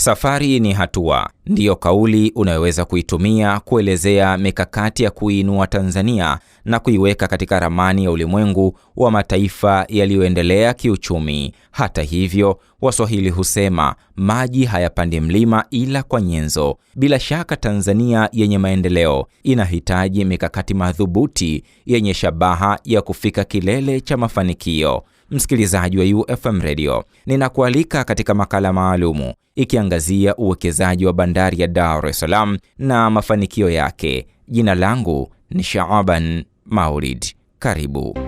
Safari ni hatua, ndiyo kauli unayoweza kuitumia kuelezea mikakati ya kuinua Tanzania na kuiweka katika ramani ya ulimwengu wa mataifa yaliyoendelea kiuchumi. Hata hivyo, Waswahili husema maji hayapandi mlima ila kwa nyenzo. Bila shaka Tanzania yenye maendeleo inahitaji mikakati madhubuti yenye shabaha ya kufika kilele cha mafanikio. Msikilizaji wa UFM Radio, ninakualika katika makala maalumu ikiangazia uwekezaji wa bandari ya Dar es Salaam na mafanikio yake. Jina langu ni Shaaban Maulid. Karibu.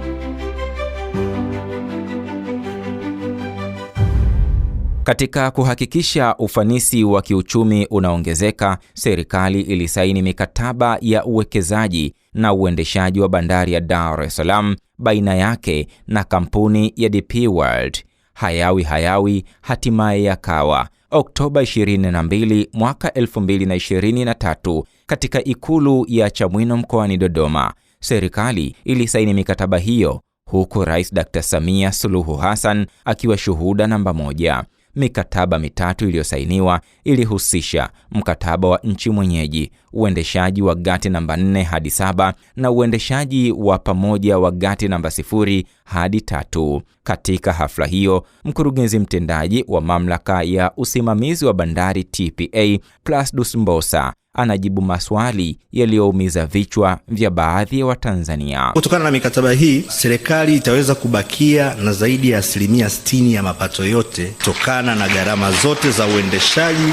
Katika kuhakikisha ufanisi wa kiuchumi unaongezeka, serikali ilisaini mikataba ya uwekezaji na uendeshaji wa bandari ya Dar es Salaam baina yake na kampuni ya DP World. Hayawi hatimaye yakawa. Oktoba 22 mwaka 2023 katika ikulu ya Chamwino mkoani Dodoma, serikali ilisaini mikataba hiyo huku Rais Dr. Samia Suluhu Hassan akiwa shuhuda namba 1. Mikataba mitatu iliyosainiwa ilihusisha mkataba wa nchi mwenyeji, uendeshaji wa gati namba 4 hadi 7 na uendeshaji wa pamoja wa gati namba 0 hadi 3. Katika hafla hiyo, mkurugenzi mtendaji wa mamlaka ya usimamizi wa bandari TPA, Plasdus Mbosa, anajibu maswali yaliyoumiza vichwa vya baadhi ya Watanzania. Kutokana na mikataba hii, serikali itaweza kubakia na zaidi ya 60% ya mapato yote kutokana na gharama zote za uendeshaji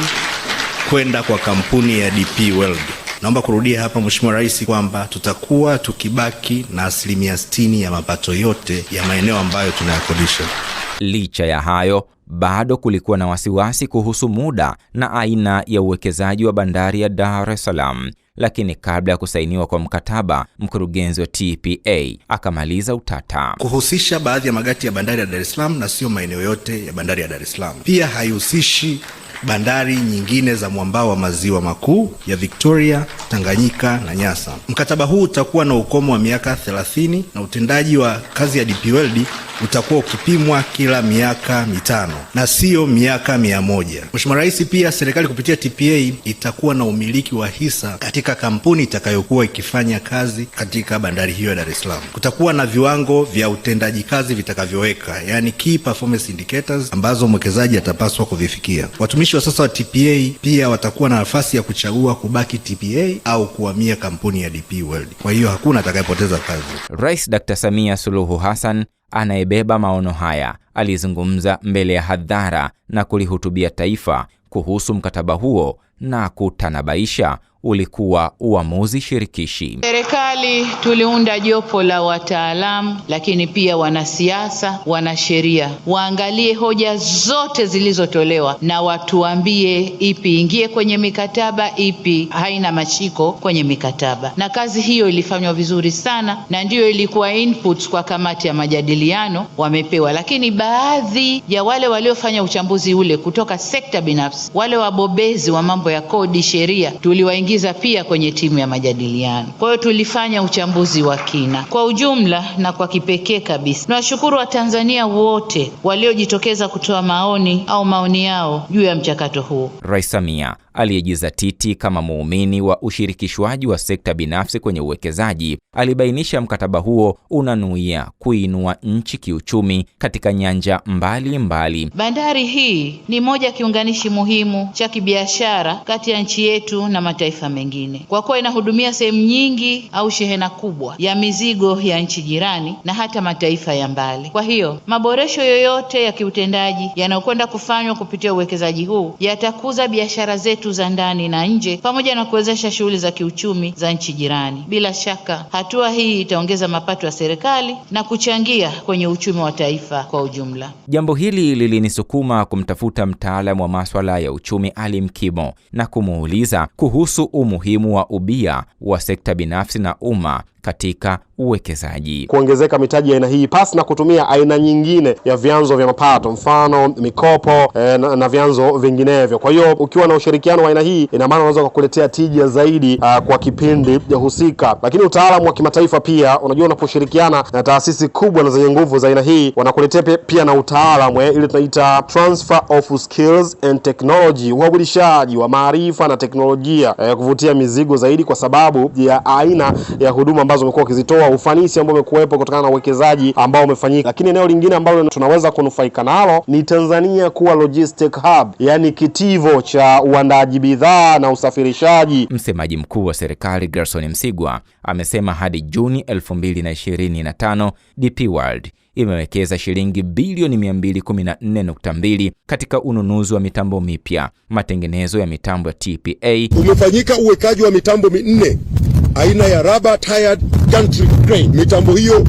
kwenda kwa kampuni ya DP World. Naomba kurudia hapa Mheshimiwa Rais kwamba tutakuwa tukibaki na 60% ya mapato yote ya maeneo ambayo tunayakodisha. Licha ya hayo, bado kulikuwa na wasiwasi kuhusu muda na aina ya uwekezaji wa bandari ya Dar es Salaam. Lakini kabla ya kusainiwa kwa mkataba, mkurugenzi wa TPA akamaliza utata. Kuhusisha baadhi ya magati ya bandari ya Dar es Salaam na sio maeneo yote ya bandari ya Dar es Salaam. Pia haihusishi bandari nyingine za mwambao wa maziwa makuu ya Victoria, Tanganyika na Nyasa. Mkataba huu utakuwa na ukomo wa miaka 30 na utendaji wa kazi ya DP World utakuwa ukipimwa kila miaka 5 na sio miaka 100. Mheshimiwa Rais, pia serikali kupitia TPA itakuwa na umiliki wa hisa katika kampuni itakayokuwa ikifanya kazi katika bandari hiyo ya Dar es Salaam. Kutakuwa na viwango vya utendaji kazi vitakavyoweka, yani key performance indicators ambazo mwekezaji atapaswa kuvifikia. Watumishi wa sasa wa TPA pia watakuwa na nafasi ya kuchagua kubaki TPA au kuhamia kampuni ya DP World. Kwa hiyo hakuna atakayepoteza kazi. Rais Dr. Samia Suluhu Hassan anayebeba maono haya alizungumza mbele ya hadhara na kulihutubia taifa kuhusu mkataba huo na kutanabaisha ulikuwa uamuzi shirikishi. Serikali tuliunda jopo la wataalamu, lakini pia wanasiasa, wanasheria, waangalie hoja zote zilizotolewa na watuambie ipi ingie kwenye mikataba, ipi haina mashiko kwenye mikataba. Na kazi hiyo ilifanywa vizuri sana na ndiyo ilikuwa inputs kwa kamati ya majadiliano wamepewa. Lakini baadhi ya wale waliofanya uchambuzi ule kutoka sekta binafsi, wale wabobezi wa mambo ya kodi, sheria, tuliwaingia pia kwenye timu ya majadiliano. Kwa hiyo tulifanya uchambuzi wa kina. Kwa ujumla na kwa kipekee kabisa, nawashukuru Watanzania wote waliojitokeza kutoa maoni yao juu ya mchakato huu. Rais Samia aliyejizatiti kama muumini wa ushirikishwaji wa sekta binafsi kwenye uwekezaji, alibainisha mkataba huo unanuia kuinua nchi kiuchumi katika nyanja mbali. Bandari hii ni moja kiunganishi muhimu cha kibiashara kati ya nchi yetu na mataifa mengine, kwa kuwa inahudumia sehemu nyingi au shehena kubwa ya mizigo ya nchi jirani na hata mataifa ya mbali. Kwa hiyo maboresho yoyote ya kiutendaji yanayokwenda kufanywa kupitia uwekezaji huu yatakuza biashara zetu za ndani na nje pamoja na kuwezesha shughuli za kiuchumi za nchi jirani. Bila shaka hatua hii itaongeza mapato ya serikali na kuchangia kwenye uchumi wa taifa kwa ujumla. Jambo hili lilinisukuma kumtafuta mtaalamu wa masuala ya uchumi Ali Mkimo na kumuuliza kuhusu umuhimu wa ubia wa sekta binafsi na umma katika uwekezaji. Kuongezeka mitaji ya aina hii pasi na kutumia aina nyingine ya vyanzo vya mapato, mfano mikopo na vyanzo vinginevyo. Kwa hiyo ukiwa na ushirikiano wa aina hii, ina maana unaweza kukuletea tija zaidi kwa kipindi husika. Lakini utaalamu wa kimataifa pia, unajua unaposhirikiana na taasisi kubwa na zenye nguvu za aina hii, wanakuletea pia na utaalamu ile tunaita transfer of skills and technology, uhawilishaji wa maarifa na teknolojia, kuvutia mizigo zaidi kwa sababu ya aina ya huduma ambazo wamekuwa wakizitoa, ufanisi ambao umekuwepo kutokana na uwekezaji ambao umefanyika. Lakini eneo lingine ambalo tunaweza kunufaika nalo ni Tanzania kuwa logistic hub, yani kitivo cha uandaaji bidhaa na usafirishaji. Msemaji mkuu wa serikali Gerson Msigwa amesema hadi Juni 2025 DP World imewekeza shilingi bilioni 214.2 katika ununuzi wa mitambo mipya, matengenezo ya mitambo ya TPA. Umefanyika uwekaji wa mitambo minne aina ya rubber tired gantry crane. Mitambo hiyo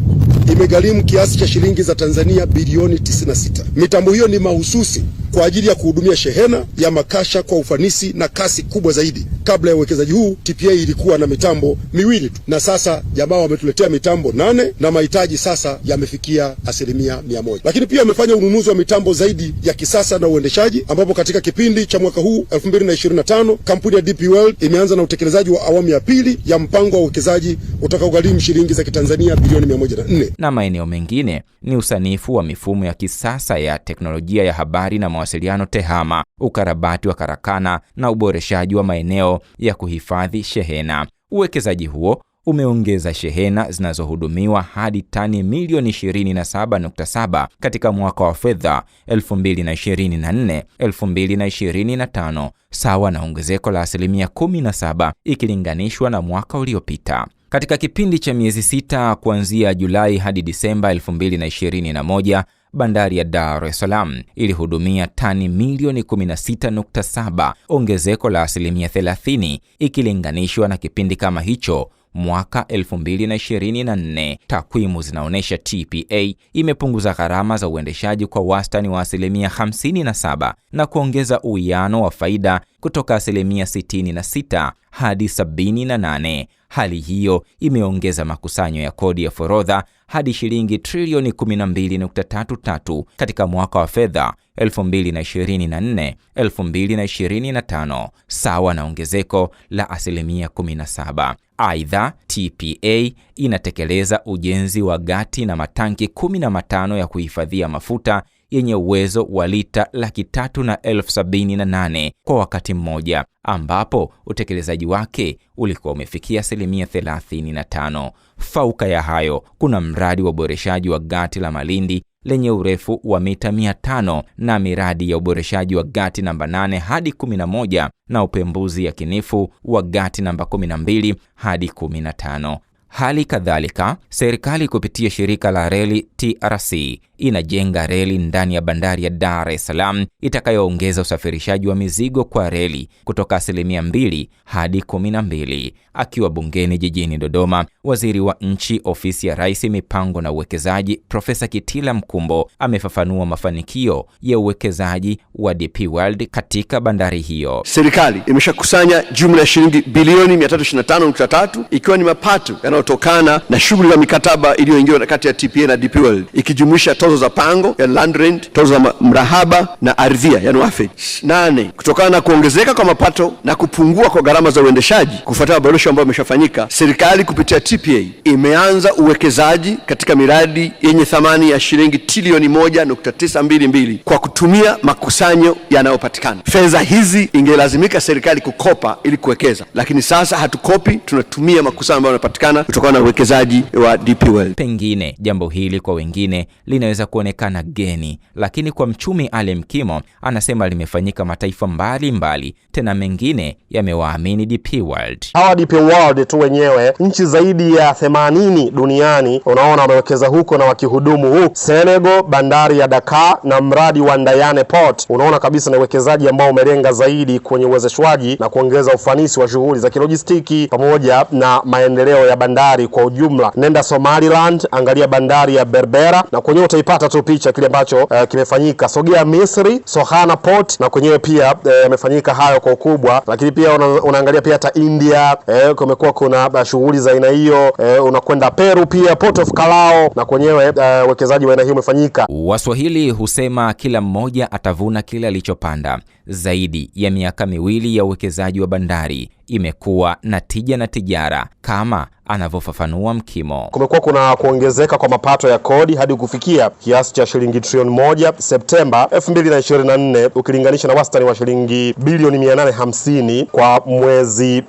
imegharimu kiasi cha shilingi za Tanzania bilioni 96. Mitambo hiyo ni mahususi kwa ajili ya kuhudumia shehena ya makasha kwa ufanisi na kasi kubwa zaidi. Kabla ya uwekezaji huu, TPA ilikuwa na mitambo miwili tu, na sasa jamaa wametuletea mitambo 8 na mahitaji sasa yamefikia 100%. Lakini pia amefanya ununuzi wa mitambo zaidi ya kisasa na uendeshaji, ambapo katika kipindi cha mwaka huu 2025 kampuni ya DP World imeanza na utekelezaji wa awamu ya pili ya mpango wa uwekezaji utakaogharimu shilingi za Kitanzania bilioni 104. Na maeneo mengine ni usanifu wa mifumo ya kisasa ya teknolojia ya habari na mawasiliano TEHAMA, ukarabati wa karakana na uboreshaji wa maeneo ya kuhifadhi shehena. Uwekezaji huo umeongeza shehena zinazohudumiwa hadi tani milioni 27.7 katika mwaka wa fedha 2024-2025, sawa na ongezeko la 17% ikilinganishwa na mwaka uliopita. Katika kipindi cha miezi 6 kuanzia Julai hadi Disemba 2021, bandari ya Dar es Salaam ilihudumia tani milioni 16.7, ongezeko la 30% ikilinganishwa na kipindi kama hicho mwaka 2024. Takwimu zinaonyesha TPA imepunguza gharama za uendeshaji kwa wastani wa 57% na kuongeza uwiano wa faida kutoka 66% hadi 78%. Hali hiyo imeongeza makusanyo ya kodi ya forodha hadi shilingi trilioni 12.33 katika mwaka wa fedha 2024-2025, sawa na ongezeko la 17%. Aidha, TPA inatekeleza ujenzi wa gati na matanki 15 ya kuhifadhia mafuta yenye uwezo wa lita 378,078 kwa wakati mmoja, ambapo utekelezaji wake ulikuwa umefikia 35%. Fauka ya hayo, kuna mradi wa uboreshaji wa gati la Malindi lenye urefu wa mita 500 na miradi ya uboreshaji wa gati namba 8 hadi 11 na upembuzi yakinifu wa gati namba 12 hadi 15. Hali kadhalika, serikali kupitia shirika la reli TRC inajenga reli ndani ya bandari ya Dar es Salaam itakayoongeza usafirishaji wa mizigo kwa reli kutoka 2% hadi 12%. Akiwa bungeni jijini Dodoma, waziri wa nchi ofisi ya Rais mipango na uwekezaji Profesa Kitila Mkumbo amefafanua mafanikio ya uwekezaji wa DP World katika bandari hiyo. Serikali imeshakusanya jumla ya shilingi bilioni 325.3 ikiwa ni mapato yanayotokana na shughuli za mikataba iliyoingiwa kati ya TPA na DP World, ikijumuisha tozo za pango ya land rent, tozo za mrahaba na ardhia yani wafed. 8. Kutokana na kuongezeka kwa mapato na kupungua kwa gharama za uendeshaji kufuatia maboresho ambayo yameshafanyika, serikali kupitia TPA imeanza uwekezaji katika miradi yenye thamani ya shilingi trilioni 1.922 kwa kutumia makusanyo yanayopatikana. Fedha hizi ingelazimika serikali kukopa ili kuwekeza, lakini sasa hatukopi, tunatumia makusanyo ambayo yanapatikana kutokana na uwekezaji wa DP World. Pengine jambo hili kwa wengine linaweza kuonekana geni, lakini kwa mchumi Ale Mkimo anasema limefanyika mataifa mbalimbali, tena mengine yamewaamini DP World. Hawa DP World tu wenyewe, nchi zaidi ya 80 duniani unaona wamewekeza huko na wakihudumu huko. Senegal, bandari ya Dakar na mradi wa Ndayane Port, unaona kabisa na uwekezaji ambao umelenga zaidi kwenye uwezeshwaji na kuongeza ufanisi wa shughuli za kilojistiki pamoja na maendeleo ya bandari. bandari kwa ujumla. Nenda Somaliland, angalia bandari ya Berbera na kwenyewe utaipata tu picha kile ambacho kimefanyika. Sogea Misri, Sohana Port na kwenyewe pia yamefanyika hayo kwa ukubwa. Lakini pia unaangalia pia hata India, kumekuwa kuna shughuli za aina hiyo. Unakwenda Peru pia, Port of Callao na kwenyewe uwekezaji wa aina hiyo umefanyika. Waswahili husema kila mmoja atavuna kile alichopanda. Zaidi ya miaka miwili ya uwekezaji wa bandari imekuwa na tija na tijara kama anavyofafanua Mkimo. Kumekuwa kuna kuongezeka kwa mapato ya kodi hadi kufikia kiasi cha shilingi trilioni 1 Septemba 2024 ukilinganisha na wastani wa shilingi bilioni 850 kwa mwezi.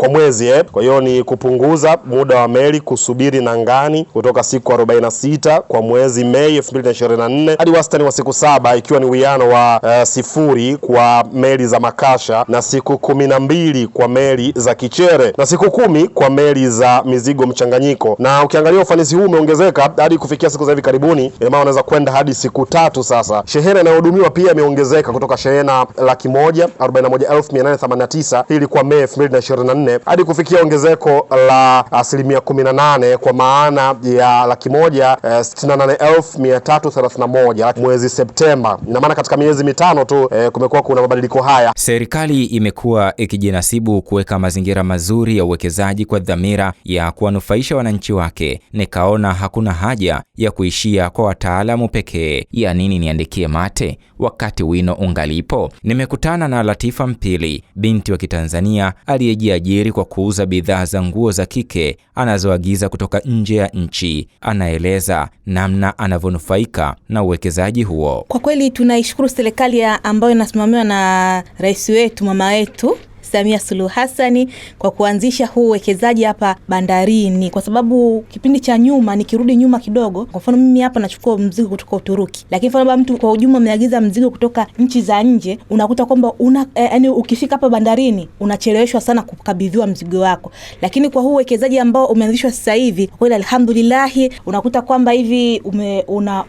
Kwa hiyo ni kupunguza muda wa meli kusubiri nangani kutoka siku 46 kwa mwezi Mei 2024 hadi wastani wa siku 7, ikiwa ni uwiano wa 0 kwa meli za makasha na siku 12 kwa meli za kichere na siku 10 kwa meli za mizigo mchanganyiko. Na ukiangalia ufanisi huu umeongezeka hadi kufikia siku za hivi karibuni, ina maana unaweza kwenda hadi siku 3 sasa. Shehena inayohudumiwa pia imeongezeka kutoka shehena 141,889 ili kwa Mei 2024 hadi kufikia ongezeko la 18% kwa maana ya 168,331 mwezi Septemba. Ina maana katika miezi mitano tu kumekuwa kuna mabadiliko haya. Serikali imekuwa ikijinasibu kuweka mazingira mazuri ya uwekezaji kwa dhamira ya kuwanufaisha wananchi wake. Nikaona hakuna haja ya kuishia kwa wataalamu pekee. Ya nini niandikie mate wakati wino ungalipo? Nimekutana na Latifa Mpili, binti wa Kitanzania aliyejiajiri kwa kuuza bidhaa za nguo za kike anazoagiza kutoka nje ya nchi. Anaeleza namna anavyonufaika na uwekezaji huo. Kwa kweli tunaishukuru serikali ambayo inasimamiwa na rais wetu, mama wetu Samia Suluhu Hassan kwa kuanzisha huu uwekezaji hapa bandarini, kwa sababu kipindi cha nyuma, nikirudi nyuma kidogo, kwa mfano mimi hapa nachukua mzigo kutoka Uturuki, lakini mfano mtu kwa ujumla ameagiza mzigo kutoka nchi za nje, unakuta kwamba yani ukifika hapa bandarini unacheleweshwa sana kukabidhiwa mzigo wako. Lakini kwa huu uwekezaji ambao umeanzishwa sasa hivi, kwa kweli alhamdulillah, unakuta kwamba hivi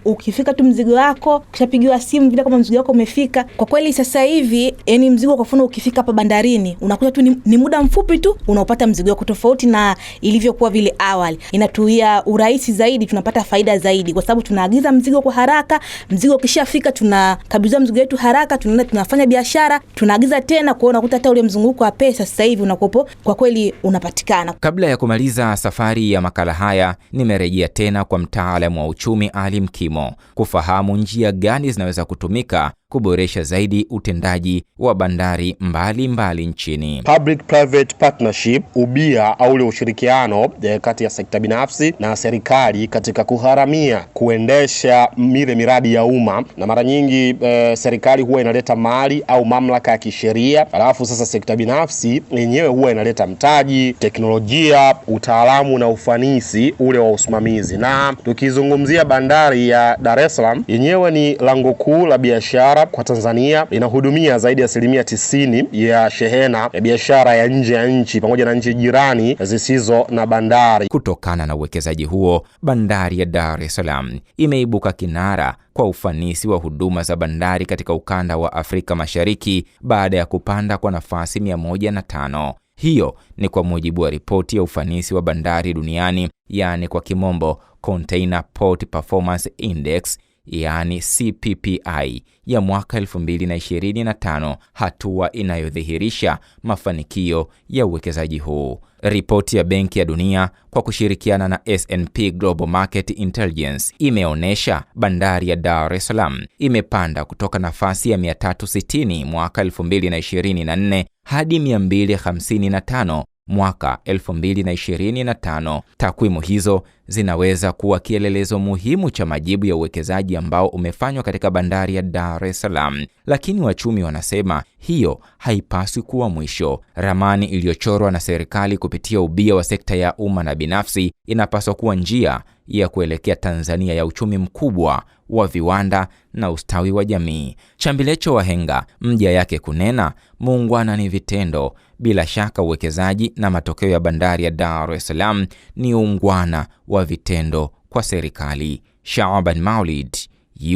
ukifika tu mzigo wako, kishapigiwa simu vile kama mzigo wako umefika. Kwa kweli sasa hivi yani mzigo kwa mfano ukifika hapa bandarini unakuta tu ni muda mfupi tu unaupata mzigo wako, tofauti na ilivyokuwa vile awali. Inatuia urahisi zaidi, tunapata faida zaidi kwa sababu tunaagiza mzigo kwa haraka, mzigo ukishafika tunakabidhiwa mzigo wetu haraka, tunaenda tunafanya biashara, tunaagiza tena, kwa unakuta hata ule mzunguko wa pesa sasa hivi unakopo kwa kweli unapatikana. Kabla ya kumaliza safari ya makala haya, nimerejea tena kwa mtaalamu wa uchumi Ali Mkimo kufahamu njia gani zinaweza kutumika kuboresha zaidi utendaji wa bandari mbali nchini. Public private partnership, ubia au ule ushirikiano kati ya sekta binafsi na serikali katika kuharamia kuendesha miradi ya umma. Na mara nyingi serikali huwa inaleta mali au mamlaka ya kisheria, alafu sasa sekta binafsi yenyewe huwa inaleta mtaji, teknolojia, utaalamu na ufanisi ule wa usimamizi. Na tukizungumzia bandari ya Dar es Salaam, yenyewe ni lango kuu la biashara kwa Tanzania, inahudumia zaidi ya 90% ya shehena ya biashara ya nje ya nchi pamoja na nchi jirani zisizo na bandari. Kutokana na uwekezaji huo, bandari ya Dar es Salaam imeibuka kinara kwa ufanisi wa huduma za bandari katika ukanda wa Afrika Mashariki baada ya kupanda kwa nafasi 105. Hiyo ni kwa mujibu wa ripoti ya ufanisi wa bandari duniani, yani kwa kimombo Container Port Performance Index, yani CPPI ya mwaka 2025, hatua inayodhihirisha mafanikio ya uwekezaji huu. Ripoti ya Benki ya Dunia kwa kushirikiana na S&P Global Market Intelligence imeonesha bandari ya Dar es Salaam imepanda kutoka nafasi ya 360 mwaka 2024 hadi 255 mwaka 2025. Takwimu hizo zinaweza kuwa kielelezo muhimu cha majibu ya uwekezaji ambao umefanywa katika bandari ya Dar es Salaam. Lakini wachumi wanasema hiyo haipaswi kuwa mwisho. Ramani iliyochorwa na serikali kupitia ubia wa sekta ya umma na binafsi inapaswa kuwa njia ya kuelekea Tanzania ya uchumi mkubwa wa viwanda na ustawi wa jamii. Chambilecho wahenga mja yake kunena, muungwana ni vitendo. Bila shaka uwekezaji na matokeo ya bandari ya Dar es Salaam ni uungwana wa vitendo kwa serikali. Shaaban Maulid,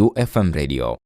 UFM Radio.